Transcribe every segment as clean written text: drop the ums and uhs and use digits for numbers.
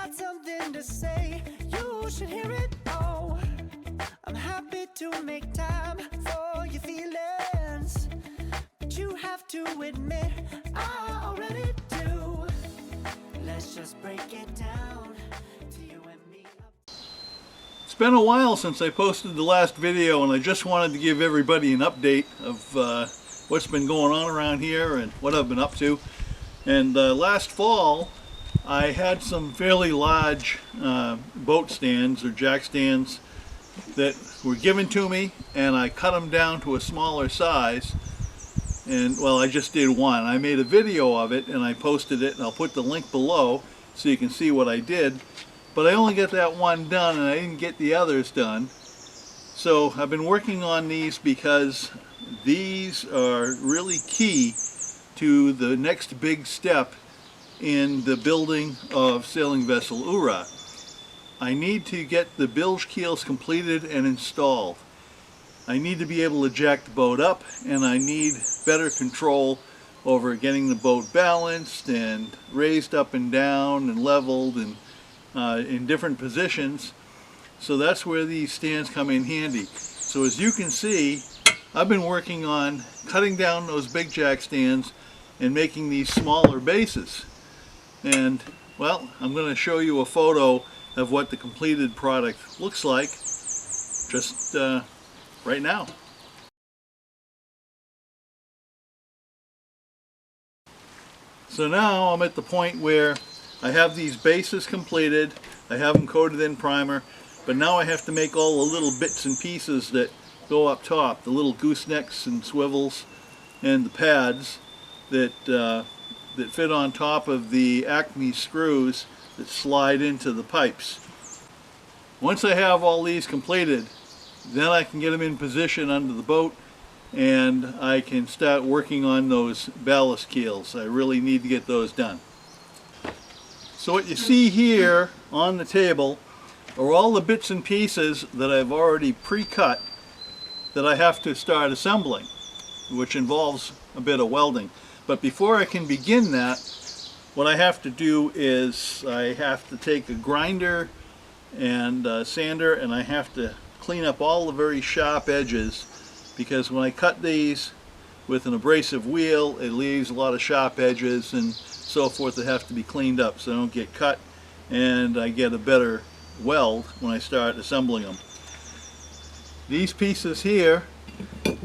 got something to say, you should hear it. Oh, I'm happy to make time for your feelings, but you have to admit I already do. Let's just break it down to you and me. It's been a while since I posted the last video, and I just wanted to give everybody an update of what's been going on around here and what I've been up to. And last fall I had some fairly large boat stands or jack stands that were given to me, and I cut them down to a smaller size. And well, I just did one. I made a video of it and I posted it, and I'll put the link below so you can see what I did. But I only got that one done and I didn't get the others done. So I've been working on these because these are really key to the next big step in the building of sailing vessel ooh-rah. I need to get the bilge keels completed and installed. I need to be able to jack the boat up, and I need better control over getting the boat balanced and raised up and down and leveled and in different positions. So that's where these stands come in handy. So as you can see, I've been working on cutting down those big jack stands and making these smaller bases. And well, I'm going to show you a photo of what the completed product looks like just right now. So now I'm at the point where I have these bases completed. I have them coated in primer, but now I have to make all the little bits and pieces that go up top, the little goosenecks and swivels and the pads that that fit on top of the Acme screws that slide into the pipes. Once I have all these completed, then I can get them in position under the boat, and I can start working on those ballast keels. I really need to get those done. So what you see here on the table are all the bits and pieces that I've already pre-cut that I have to start assembling, which involves a bit of welding. But before I can begin that, what I have to do is I have to take a grinder and sander, and I have to clean up all the very sharp edges, because when I cut these with an abrasive wheel, it leaves a lot of sharp edges and so forth that have to be cleaned up so they don't get cut, and I get a better weld when I start assembling them. These pieces here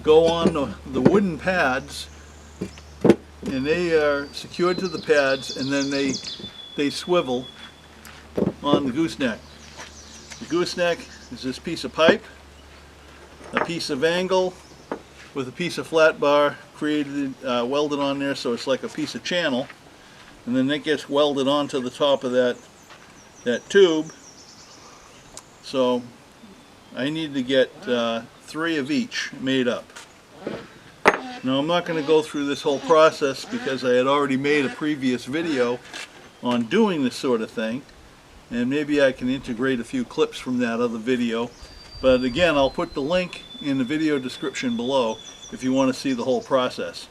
go on the wooden pads, and they are secured to the pads, and then they swivel on the gooseneck. The gooseneck is this piece of pipe, a piece of angle with a piece of flat bar created, welded on there, so it's like a piece of channel, and then that gets welded onto the top of that tube. So I need to get 3 of each made up. Now I'm not going to go through this whole process because I had already made a previous video on doing this sort of thing, and maybe I can integrate a few clips from that other video. But again, I'll put the link in the video description below if you want to see the whole process.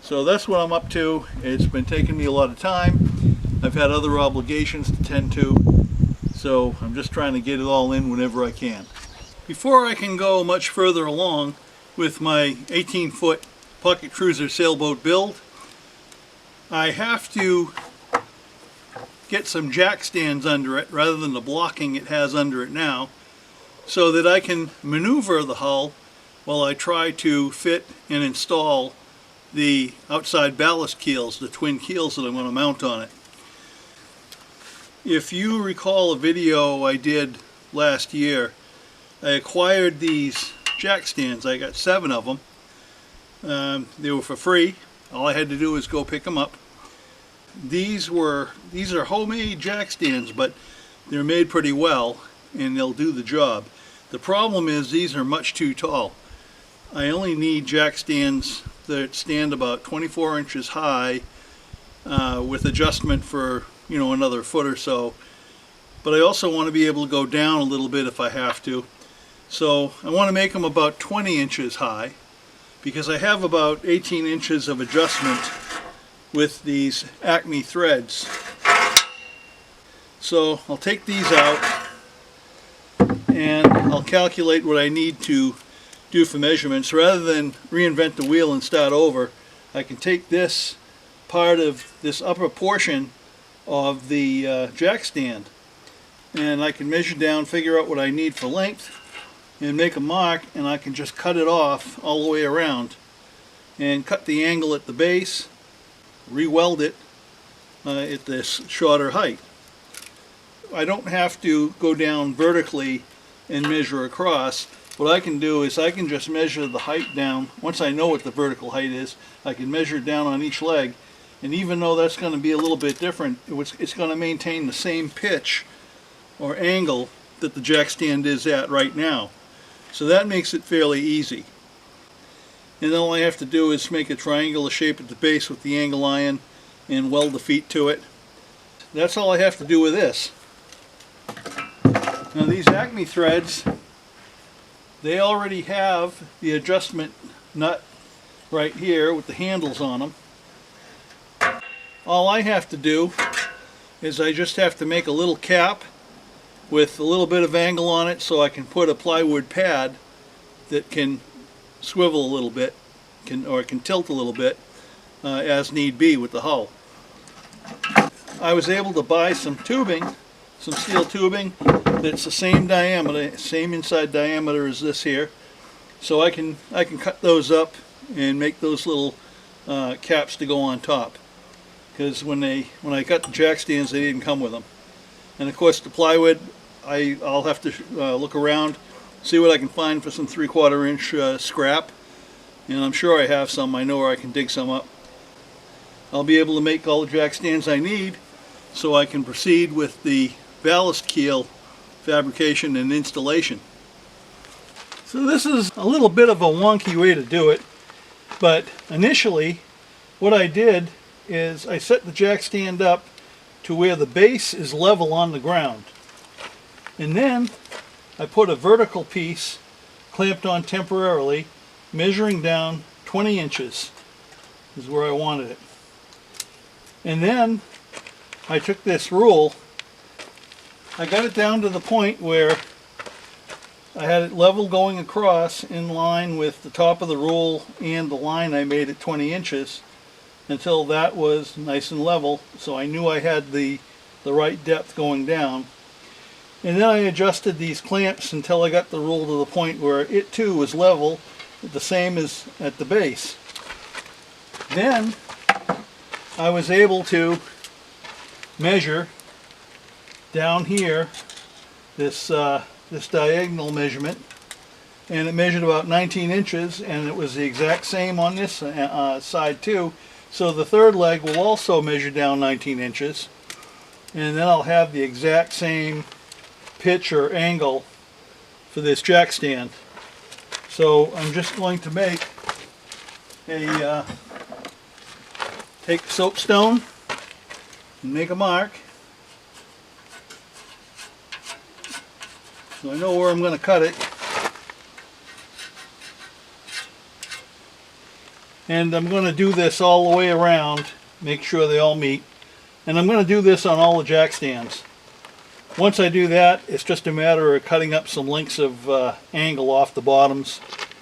So that's what I'm up to. It's been taking me a lot of time. I've had other obligations to tend to, so I'm just trying to get it all in whenever I can. Before I can go much further along with my 18-foot pocket cruiser sailboat build, I have to get some jack stands under it rather than the blocking it has under it now, so that I can maneuver the hull while I try to fit and install the outside ballast keels, the twin keels that I'm going to mount on it. If you recall a video I did last year, I acquired these jack stands. I got 7 of them. They were for free. All I had to do was go pick them up. These are homemade jack stands, but they're made pretty well and they'll do the job. The problem is these are much too tall. I only need jack stands that stand about 24 inches high with adjustment for, you know, another foot or so. But I also want to be able to go down a little bit if I have to. So I want to make them about 20 inches high, because I have about 18 inches of adjustment with these Acme threads. So I'll take these out and I'll calculate what I need to do for measurements. Rather than reinvent the wheel and start over, I can take this part of this upper portion of the jack stand and I can measure down, figure out what I need for length and make a mark, and I can just cut it off all the way around and cut the angle at the base, re-weld it at this shorter height. I don't have to go down vertically and measure across. What I can do is I can just measure the height down. Once I know what the vertical height is, I can measure down on each leg, and even though that's going to be a little bit different, it's going to maintain the same pitch or angle that the jack stand is at right now. So that makes it fairly easy. And then all I have to do is make a triangular shape at the base with the angle iron and weld the feet to it. That's all I have to do with this. Now these Acme threads, they already have the adjustment nut right here with the handles on them. All I have to do is I just have to make a little cap with a little bit of angle on it so I can put a plywood pad that can swivel a little bit, or can tilt a little bit as need be with the hull. I was able to buy some tubing, some steel tubing that's the same diameter, same inside diameter as this here, so I can cut those up and make those little caps to go on top. Because when I got the jack stands, they didn't come with them. And of course the plywood, I'll have to look around, see what I can find for some 3/4 inch scrap, and I'm sure I have some. I know where I can dig some up. I'll be able to make all the jack stands I need so I can proceed with the ballast keel fabrication and installation. So this is a little bit of a wonky way to do it, but initially what I did is I set the jack stand up to where the base is level on the ground, and then I put a vertical piece clamped on temporarily, measuring down 20 inches is where I wanted it. And then I took this rule, I got it down to the point where I had it level going across in line with the top of the rule and the line I made at 20 inches until that was nice and level, so I knew I had the right depth going down. And then I adjusted these clamps until I got the rule to the point where it too was level, the same as at the base. Then I was able to measure down here this diagonal measurement, and it measured about 19 inches, and it was the exact same on this side too. So the third leg will also measure down 19 inches, and then I'll have the exact same pitch or angle for this jack stand. So I'm just going to make a take soapstone and make a mark. So I know where I'm going to cut it. And I'm going to do this all the way around, make sure they all meet. And I'm going to do this on all the jack stands. Once I do that, it's just a matter of cutting up some lengths of angle off the bottoms,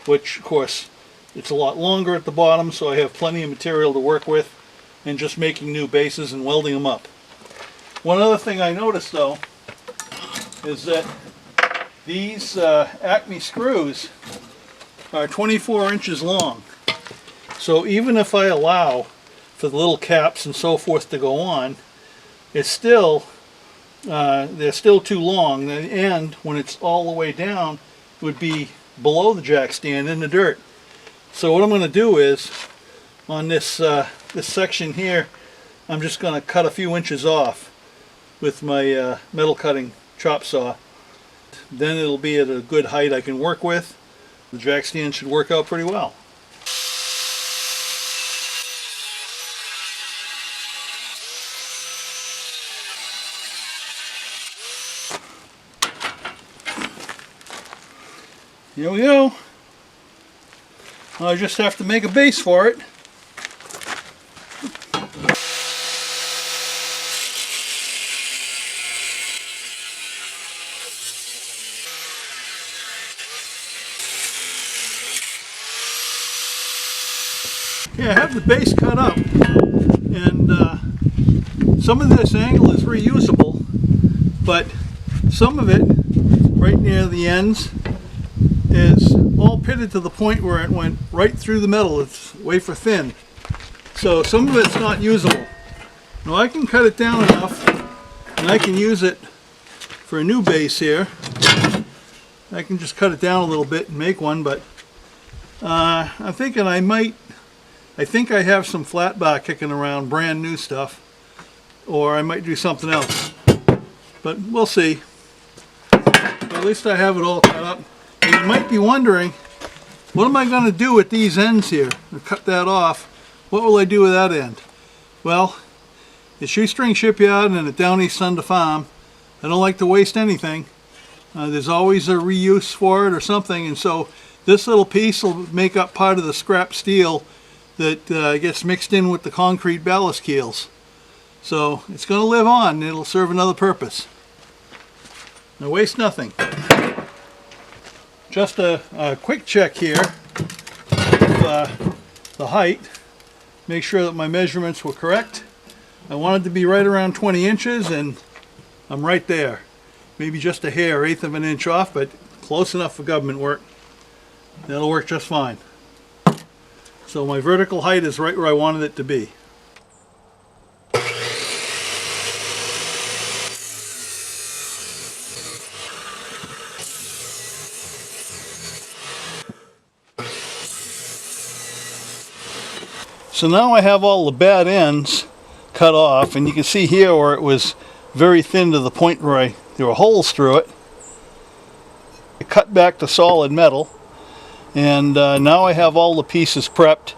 which of course it's a lot longer at the bottom, so I have plenty of material to work with, and just making new bases and welding them up. One other thing I noticed though is that these Acme screws are 24 inches long. So even if I allow for the little caps and so forth to go on, it's still they're still too long. The end, when it's all the way down, would be below the jack stand in the dirt. So what I'm going to do is on this this section here, I'm just going to cut a few inches off with my metal cutting chop saw. Then it'll be at a good height I can work with. The jack stand should work out pretty well. Here we go. I just have to make a base for it. Yeah, I have the base cut up, and some of this angle is reusable, but some of it right near the ends is all pitted to the point where it went right through the metal. It's wafer thin, so some of it's not usable. Now I can cut it down enough and I can use it for a new base here. I can just cut it down a little bit and make one, but I'm thinking I think I have some flat bar kicking around, brand new stuff, or I might do something else, but we'll see. But at least I have it all cut up. And you might be wondering, what am I going to do with these ends here? I'll cut that off. What will I do with that end? Well, at Shoestring Shipyard and at Downeast on the farm, I don't like to waste anything. There's always a reuse for it or something, and so this little piece will make up part of the scrap steel that gets mixed in with the concrete ballast keels. So it's going to live on. It'll serve another purpose. Now waste nothing. Just a quick check here of the height. Make sure that my measurements were correct. I wanted to be right around 20 inches, and I'm right there. Maybe just a hair, 1/8 of an inch off, but close enough for government work. That'll work just fine. So my vertical height is right where I wanted it to be. So now I have all the bad ends cut off, and you can see here where it was very thin to the point where there were holes through it. I cut back to solid metal, and now I have all the pieces prepped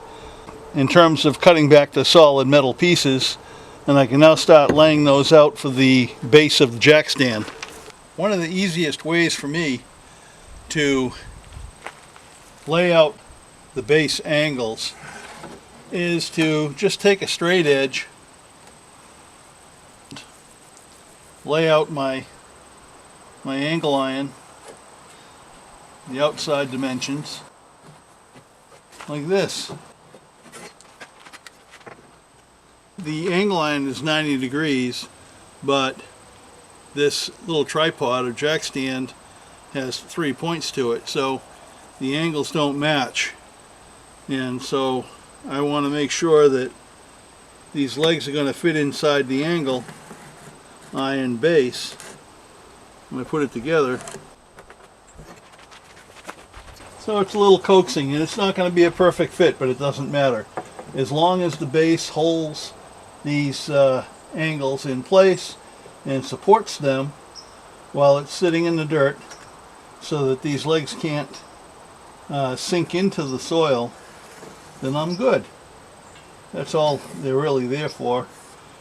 in terms of cutting back to solid metal pieces, and I can now start laying those out for the base of the jack stand. One of the easiest ways for me to lay out the base angles is to just take a straight edge, lay out my angle iron, the outside dimensions, like this. The angle iron is 90 degrees, but this little tripod or jack stand has 3 points to it, so the angles don't match. And so I want to make sure that these legs are going to fit inside the angle iron base when I put it together. So it's a little coaxing, and it's not going to be a perfect fit, but it doesn't matter. As long as the base holds these angles in place and supports them while it's sitting in the dirt so that these legs can't sink into the soil, then I'm good. That's all they're really there for.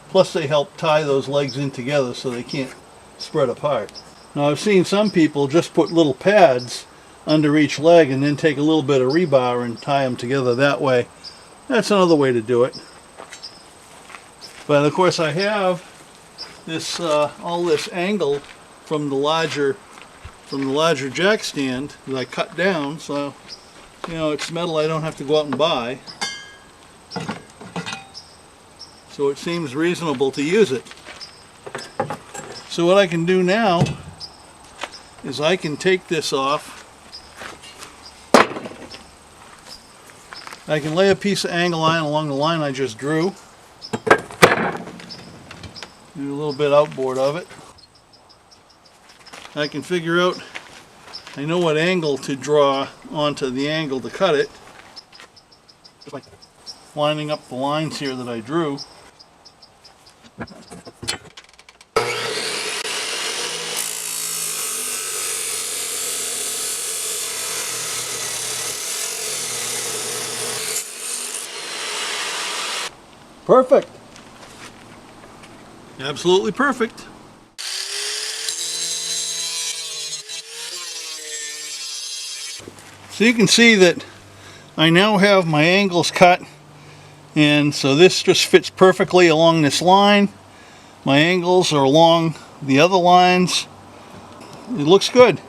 Plus they help tie those legs in together so they can't spread apart. Now I've seen some people just put little pads under each leg and then take a little bit of rebar and tie them together that way. That's another way to do it. But of course I have this all this angle from the larger jack stand that I cut down, so you know, it's metal I don't have to go out and buy. So it seems reasonable to use it. So what I can do now is I can take this off. I can lay a piece of angle iron along the line I just drew. Do a little bit outboard of it. I can figure out, I know what angle to draw onto the angle to cut it. Just like lining up the lines here that I drew. Perfect. Absolutely perfect. So you can see that I now have my angles cut, and so this just fits perfectly along this line. My angles are along the other lines. It looks good.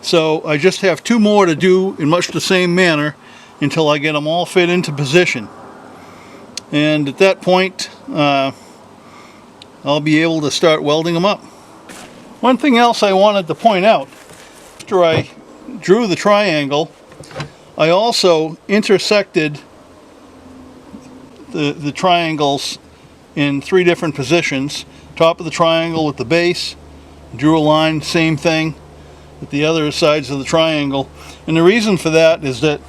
So I just have 2 more to do in much the same manner until I get them all fit into position. and at that point I'll be able to start welding them up. One thing else I wanted to point out, after I drew the triangle, I also intersected the triangles in 3 different positions. Top of the triangle with the base, drew a line, same thing at the other sides of the triangle. And the reason for that is that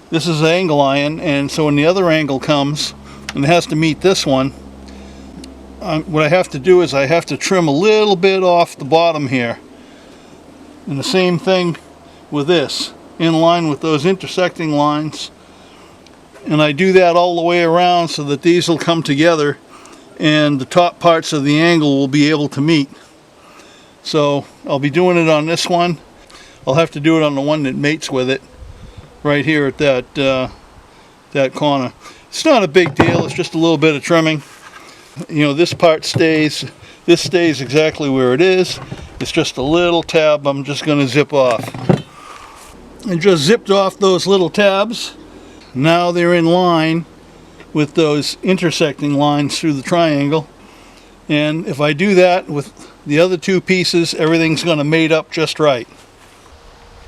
this is an angle iron, and so when the other angle comes and it has to meet this one, what I have to do is I have to trim a little bit off the bottom here. And the same thing with this, in line with those intersecting lines. And I do that all the way around so that these will come together and the top parts of the angle will be able to meet. So I'll be doing it on this one. I'll have to do it on the one that mates with it right here at that corner. It's not a big deal, it's just a little bit of trimming. You know, this part stays, this stays exactly where it is. It's just a little tab I'm just going to zip off. I just zipped off those little tabs. Now they're in line with those intersecting lines through the triangle. And if I do that with the other 2 pieces, everything's going to mate up just right.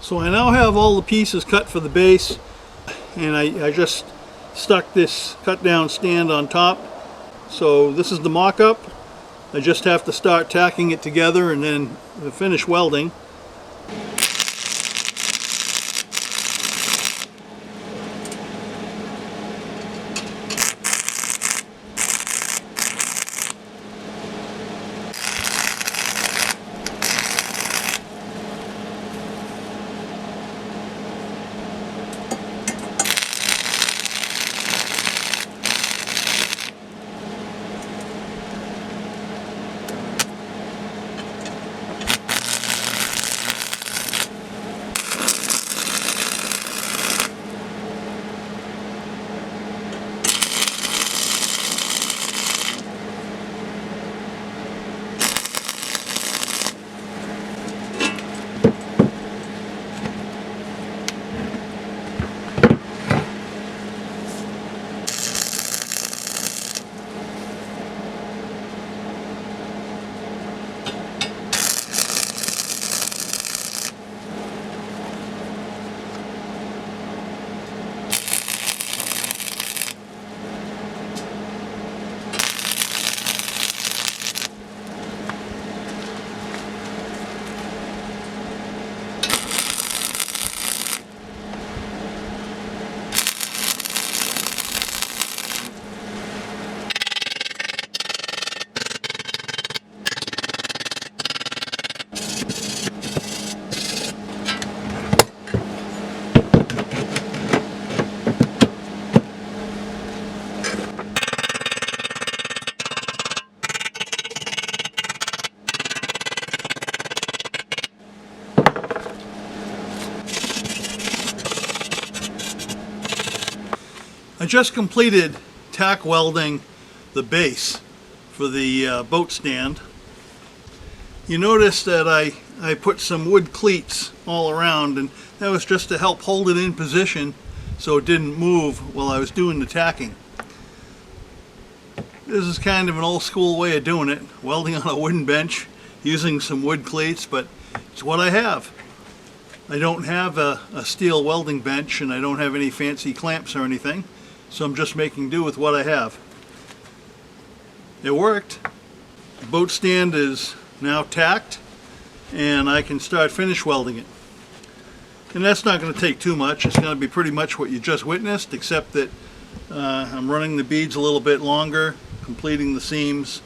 So I now have all the pieces cut for the base, and I just stuck this cut down stand on top. So this is the mock-up. I just have to start tacking it together and then finish welding. I just completed tack welding the base for the boat stand. You notice that I put some wood cleats all around, and that was just to help hold it in position so it didn't move while I was doing the tacking. This is kind of an old school way of doing it, welding on a wooden bench using some wood cleats, but it's what I have. I don't have a steel welding bench, and I don't have any fancy clamps or anything, so I'm just making do with what I have. It worked. The boat stand is now tacked, and I can start finish welding it. And that's not going to take too much. It's going to be pretty much what you just witnessed, except that I'm running the beads a little bit longer, completing the seams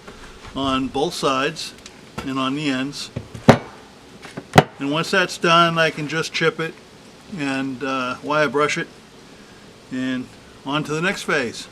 on both sides and on the ends. And once that's done, I can just chip it and wire brush it, and on to the next phase.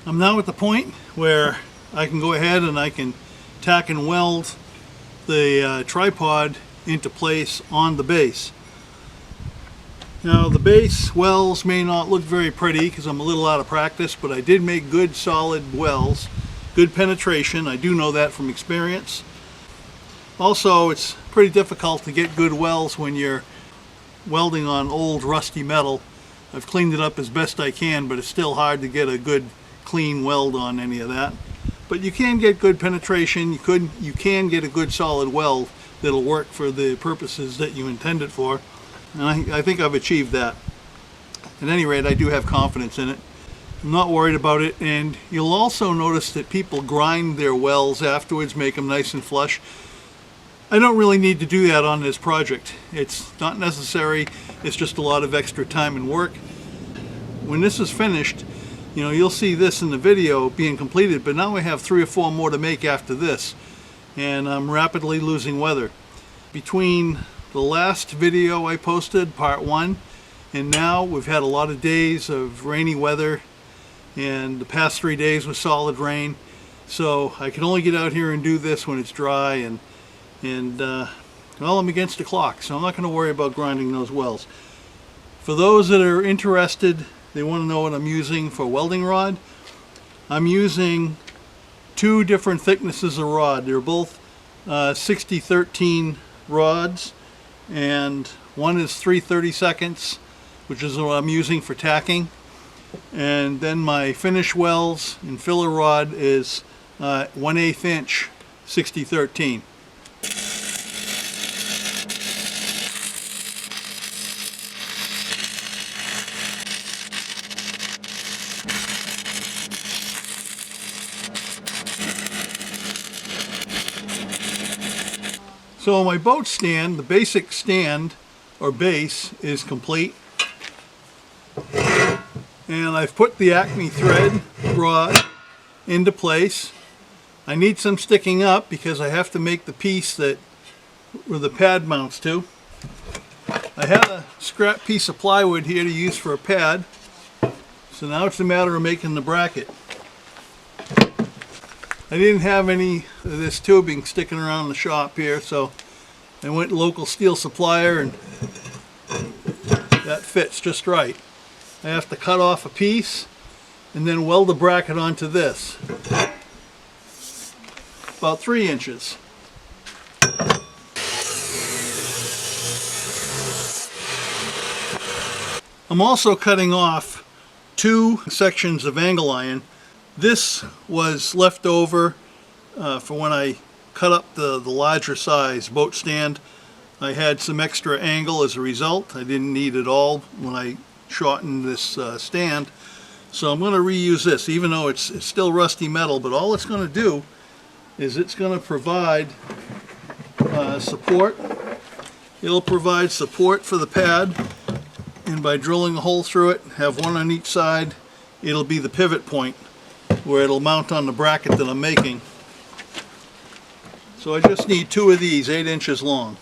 I'm now at the point where I can go ahead and I can tack and weld the tripod into place on the base. Now the base welds may not look very pretty because I'm a little out of practice, but I did make good solid welds, good penetration. I do know that from experience. Also, it's pretty difficult to get good welds when you're welding on old rusty metal. I've cleaned it up as best I can, but it's still hard to get a good clean weld on any of that. But you can get good penetration. You can get a good solid weld that'll work for the purposes that you intend it for. And I think I've achieved that. At any rate, I do have confidence in it. I'm not worried about it. And you'll also notice that people grind their welds afterwards, make them nice and flush. I don't really need to do that on this project. It's not necessary. It's just a lot of extra time and work. When this is finished, you know, you'll see this in the video being completed, but now I have 3 or 4 more to make after this, and I'm rapidly losing weather. Between the last video I posted, part 1, and now we've had a lot of days of rainy weather, and the past 3 days was solid rain, so I can only get out here and do this when it's dry, and well, I'm against the clock, so I'm not going to worry about grinding those welds. For those that are interested, they want to know what I'm using for welding rod. I'm using 2 different thicknesses of rod. They're both 60-13 rods, and one is 3/32, which is what I'm using for tacking. And then my finish welds and filler rod is 1/8 inch 60-13. So my boat stand, the basic stand or base, is complete, and I've put the Acme thread rod into place. I need some sticking up because I have to make the piece that where the pad mounts to. I had a scrap piece of plywood here to use for a pad, so now it's a matter of making the bracket. I didn't have any of this tubing sticking around the shop here, so I went local steel supplier, and that fits just right. I have to cut off a piece and then weld the bracket onto this. About 3 inches. I'm also cutting off 2 sections of angle iron. This was left over for when I cut up the larger size boat stand. I had some extra angle as a result. I didn't need it all when I shortened this stand. So I'm going to reuse this, even though it's still rusty metal, but all it's going to do is it's going to provide support. It'll provide support for the pad, and by drilling a hole through it, have one on each side, it'll be the pivot point where it'll mount on the bracket that I'm making. So I just need 2 of these, 8 inches long.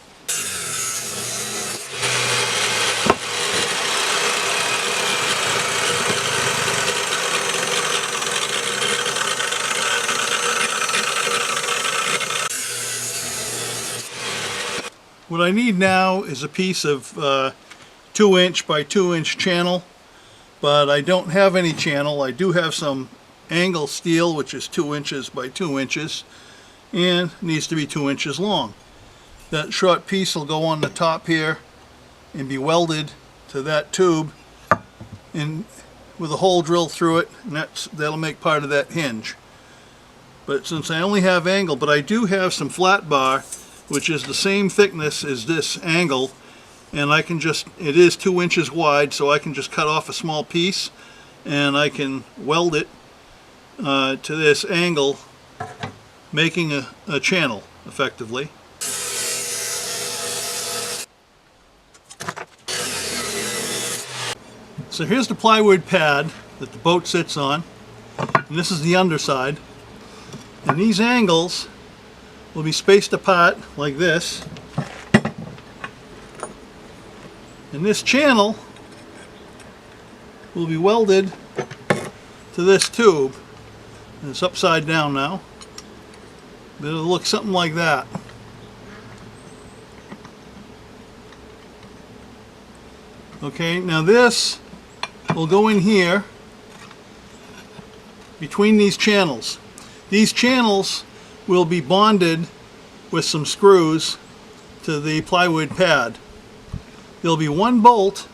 What I need now is a piece of 2 inch by 2 inch channel, but I don't have any channel. I do have some angle steel, which is 2 inches by 2 inches, and needs to be 2 inches long. That short piece will go on the top here and be welded to that tube, and with a hole drilled through it, and that'll make part of that hinge. But since I only have angle, but I do have some flat bar, which is the same thickness as this angle, and I can just, it is 2 inches wide, so I can just cut off a small piece and I can weld it to this angle, making a channel effectively. So here's the plywood pad that the boat sits on, and this is the underside, and these angles will be spaced apart like this, and this channel will be welded to this tube. It's upside down now. But it'll look something like that. Okay, now this will go in here between these channels. These channels will be bonded with some screws to the plywood pad. There'll be one bolt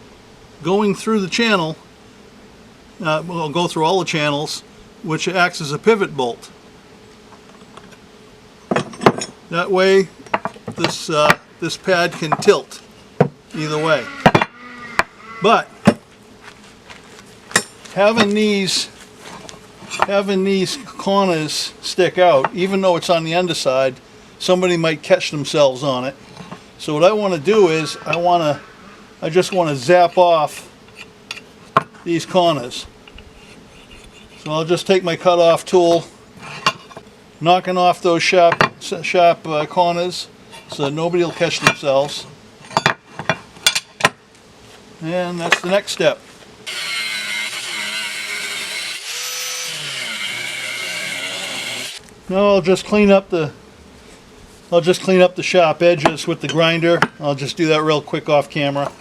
going through the channel, will go through all the channels, which acts as a pivot bolt. That way this pad can tilt either way. But having these corners stick out, even though it's on the underside, somebody might catch themselves on it. So what I want to do is I just want to zap off these corners. So I'll just take my cut-off tool, knocking off those sharp corners so that nobody will catch themselves. And that's the next step. Now I'll just clean up the sharp edges with the grinder. I'll just do that real quick off camera.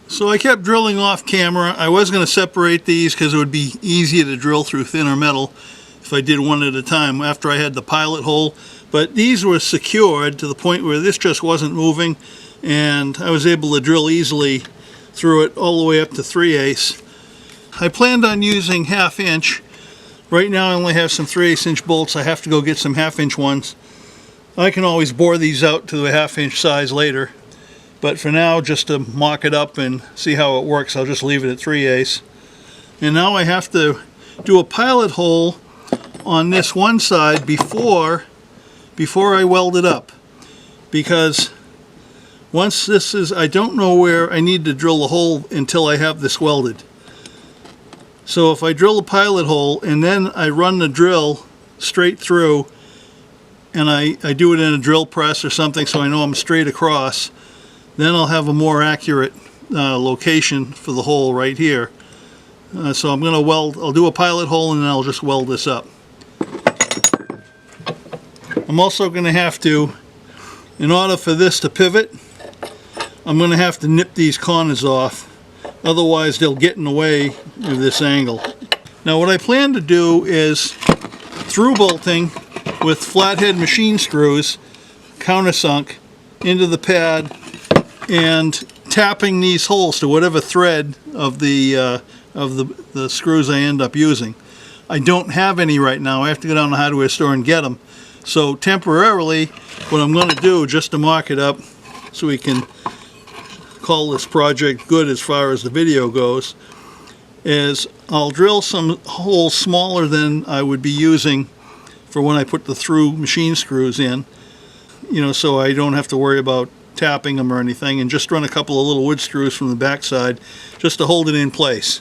So I kept drilling off camera. I was going to separate these because it would be easier to drill through thinner metal if I did one at a time after I had the pilot hole. But these were secured to the point where this just wasn't moving, and I was able to drill easily through it all the way up to 3/8. I planned on using 1/2 inch. Right now I only have some 3/8 inch bolts. I have to go get some 1/2 inch ones. I can always bore these out to the 1/2 inch size later. But for now, just to mock it up and see how it works, I'll just leave it at 3/8. And now I have to do a pilot hole on this one side before I weld it up. Because once this is, I don't know where I need to drill a hole until I have this welded. So if I drill a pilot hole and then I run the drill straight through and I do it in a drill press or something so I know I'm straight across, then I'll have a more accurate location for the hole right here. So I'm going to weld, I'll do a pilot hole and then I'll just weld this up. I'm also going to have to, in order for this to pivot, I'm going to have to nip these corners off. Otherwise they'll get in the way of this angle. Now what I plan to do is through bolting with flathead machine screws, countersunk, into the pad, and tapping these holes to whatever thread of the screws I end up using. I don't have any right now. I have to go down to the hardware store and get them. So temporarily, what I'm going to do, just to mark it up so we can call this project good as far as the video goes, is I'll drill some holes smaller than I would be using for when I put the through machine screws in, you know, so I don't have to worry about tapping them or anything, and just run a couple of little wood screws from the back side just to hold it in place.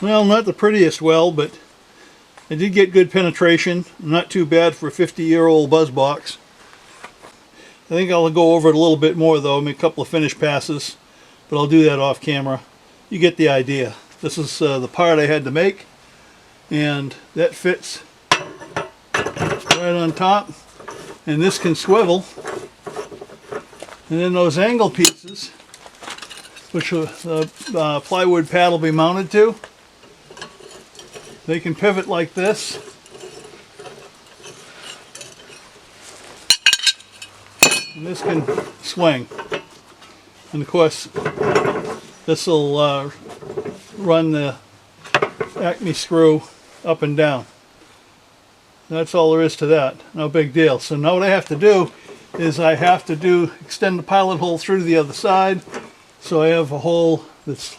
Well, not the prettiest weld, but I did get good penetration, not too bad for a 50-year-old buzz box. I think I'll go over it a little bit more though, make a couple of finish passes, but I'll do that off camera. You get the idea. This is the part I had to make, and that fits right on top, and this can swivel, and then those angle pieces, which the plywood pad will be mounted to, they can pivot like this, and this can swing, and of course this will run the Acme screw up and down. That's all there is to that. No big deal. So now what I have to do is I have to extend the pilot hole through to the other side, so I have a hole that's,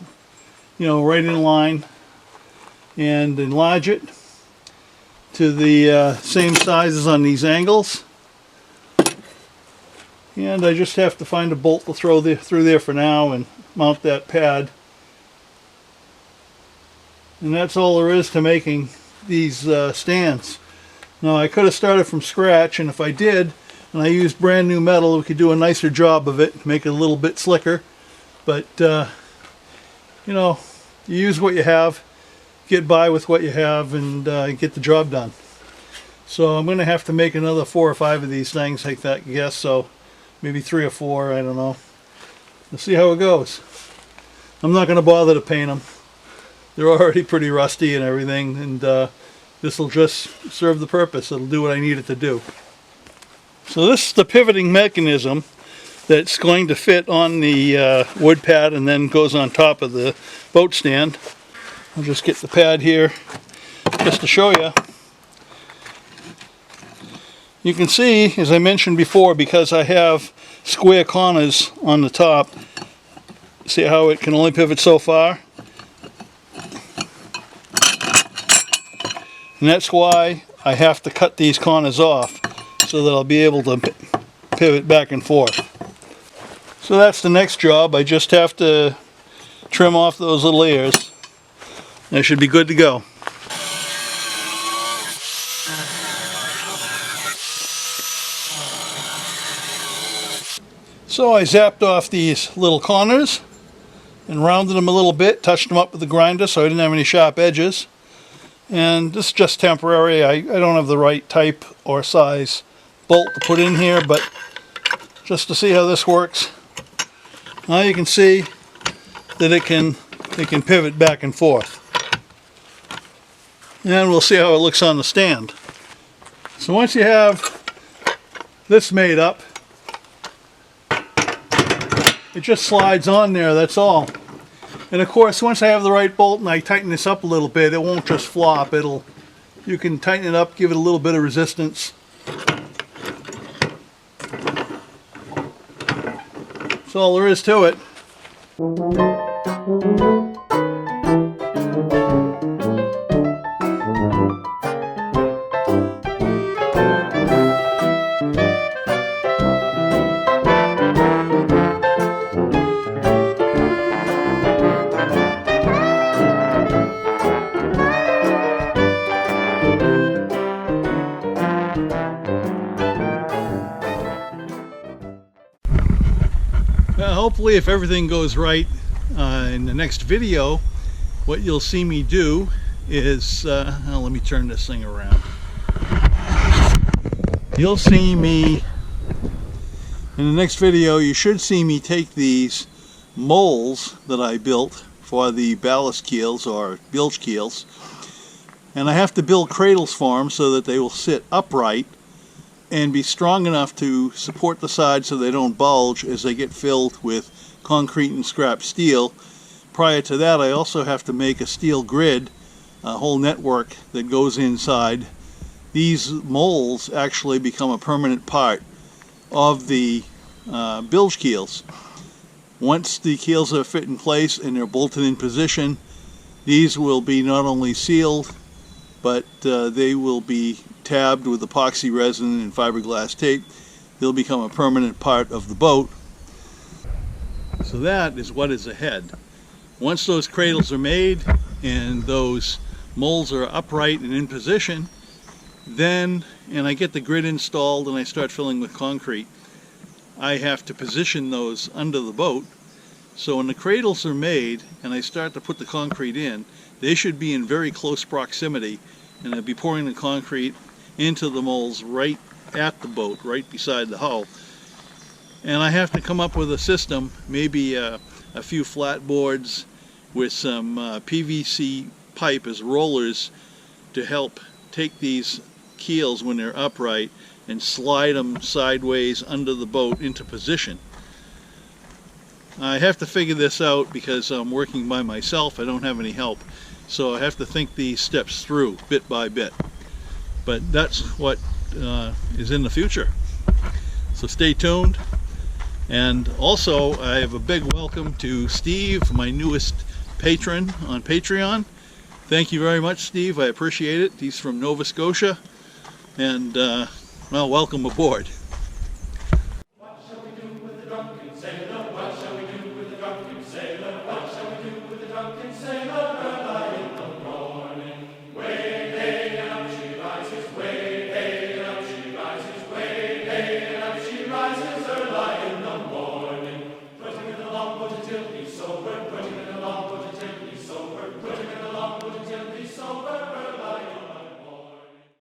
you know, right in line, and enlarge it to the same sizes on these angles. And I just have to find a bolt to throw through there for now and mount that pad. And that's all there is to making these stands. Now I could have started from scratch, and if I did, and I used brand new metal, we could do a nicer job of it, make it a little bit slicker. But you know, you use what you have, get by with what you have, and get the job done. So I'm going to have to make another 4 or 5 of these things, I guess. So maybe 3 or 4, I don't know. We'll see how it goes. I'm not going to bother to paint them. They're already pretty rusty and everything, and this will just serve the purpose. It'll do what I need it to do. So this is the pivoting mechanism that's going to fit on the wood pad and then goes on top of the boat stand. I'll just get the pad here just to show you. You can see, as I mentioned before, because I have square corners on the top, see how it can only pivot so far? And that's why I have to cut these corners off, so that I'll be able to pivot back and forth. So that's the next job. I just have to trim off those little ears. I should be good to go. So I zapped off these little corners and rounded them a little bit, touched them up with the grinder so I didn't have any sharp edges. And this is just temporary. I don't have the right type or size bolt to put in here, but just to see how this works. Now you can see that it can pivot back and forth. And we'll see how it looks on the stand. So once you have this made up, it just slides on there, that's all. And of course, once I have the right bolt and I tighten this up a little bit, it won't just flop. You can tighten it up, give it a little bit of resistance. That's all there is to it. Hopefully, if everything goes right in the next video, what you'll see me do is, let me turn this thing around. You'll see me, in the next video, you should see me take these moles that I built for the ballast keels or bilge keels, and I have to build cradles for them so that they will sit upright and be strong enough to support the sides so they don't bulge as they get filled with concrete and scrap steel. Prior to that, I also have to make a steel grid, a whole network that goes inside. These moles actually become a permanent part of the bilge keels. Once the keels are fit in place and they're bolted in position, these will be not only sealed, but they will be tabbed with epoxy resin and fiberglass tape. They'll become a permanent part of the boat. So that is what is ahead. Once those cradles are made and those molds are upright and in position, then, and I get the grid installed and I start filling with concrete, I have to position those under the boat. So when the cradles are made and I start to put the concrete in, they should be in very close proximity, and I'll be pouring the concrete into the molds right at the boat, right beside the hull. And I have to come up with a system, maybe a few flat boards with some PVC pipe as rollers to help take these keels when they're upright and slide them sideways under the boat into position. I have to figure this out because I'm working by myself. I don't have any help, so I have to think these steps through bit by bit. But that's what is in the future, so stay tuned. And also I have a big welcome to Steve, my newest patron on Patreon. Thank you very much, Steve. I appreciate it. He's from Nova Scotia, and well, welcome aboard.